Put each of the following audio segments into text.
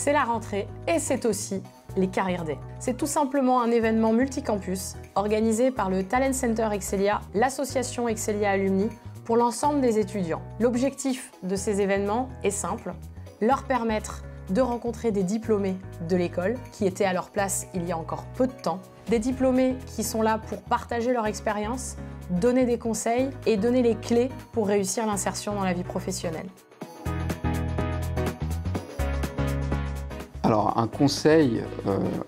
c'est la rentrée et c'est aussi les Career Days. C'est tout simplement un événement multicampus organisé par le Talent Center Excelia, l'association Excelia Alumni, pour l'ensemble des étudiants. L'objectif de ces événements est simple, leur permettre de rencontrer des diplômés de l'école qui étaient à leur place il y a encore peu de temps, des diplômés qui sont là pour partager leur expérience, donner des conseils et donner les clés pour réussir l'insertion dans la vie professionnelle. Alors un conseil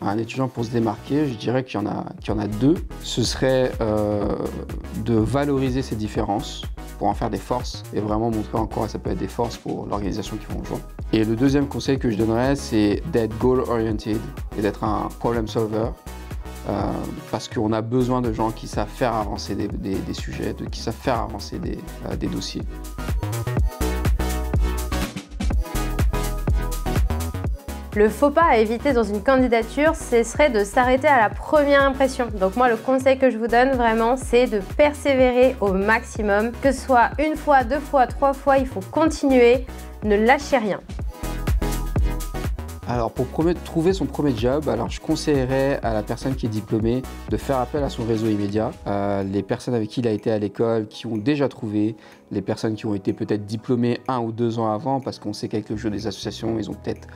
à un étudiant pour se démarquer, je dirais qu'il y en a deux. Ce serait de valoriser ses différences pour en faire des forces et vraiment montrer en quoi ça peut être des forces pour l'organisation qui vont rejoindre. Et le deuxième conseil que je donnerais, c'est d'être goal-oriented et d'être un problem solver parce qu'on a besoin de gens qui savent faire avancer des sujets, qui savent faire avancer des dossiers. Le faux pas à éviter dans une candidature, ce serait de s'arrêter à la première impression. Donc moi, le conseil que je vous donne vraiment, c'est de persévérer au maximum. Que ce soit une fois, deux fois, trois fois, il faut continuer, ne lâchez rien. Alors pour trouver son premier job, alors je conseillerais à la personne qui est diplômée de faire appel à son réseau immédiat. Les personnes avec qui il a été à l'école, qui ont déjà trouvé, les personnes qui ont été peut-être diplômées 1 ou 2 ans avant, parce qu'on sait qu'avec le jeu des associations, ils ont peut-être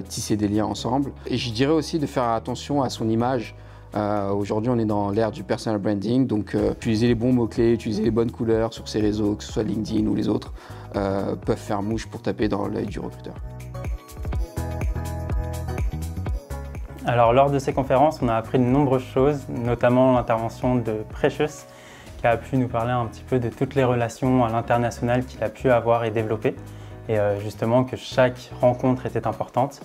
tissé des liens ensemble. Et je dirais aussi de faire attention à son image. Aujourd'hui, on est dans l'ère du personal branding, donc utiliser les bons mots-clés, utiliser les bonnes couleurs sur ses réseaux, que ce soit LinkedIn ou les autres, peuvent faire mouche pour taper dans l'œil du recruteur. Alors lors de ces conférences, on a appris de nombreuses choses, notamment l'intervention de Precious, qui a pu nous parler un petit peu de toutes les relations à l'international qu'il a pu avoir et développer, et justement que chaque rencontre était importante.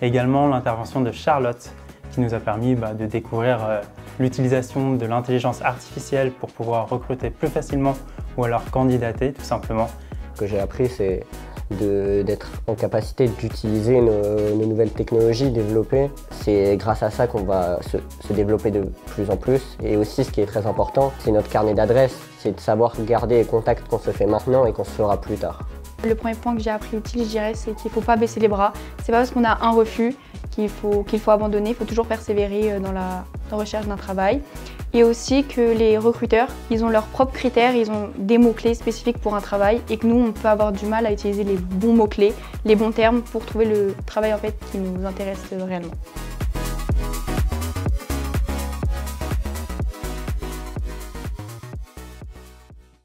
Également l'intervention de Charlotte, qui nous a permis de découvrir l'utilisation de l'intelligence artificielle pour pouvoir recruter plus facilement ou alors candidater tout simplement. Ce que j'ai appris, c'est d'être en capacité d'utiliser nos nouvelles technologies développées. C'est grâce à ça qu'on va se développer de plus en plus. Et aussi, ce qui est très important, c'est notre carnet d'adresses. C'est de savoir garder les contacts qu'on se fait maintenant et qu'on se fera plus tard. Le premier point que j'ai appris utile, je dirais, c'est qu'il ne faut pas baisser les bras. C'est pas parce qu'on a un refus qu'il faut abandonner. Il faut toujours persévérer dans la recherche d'un travail. Et aussi que les recruteurs, ils ont leurs propres critères, ils ont des mots-clés spécifiques pour un travail et que nous, on peut avoir du mal à utiliser les bons mots-clés, les bons termes pour trouver le travail en fait qui nous intéresse réellement.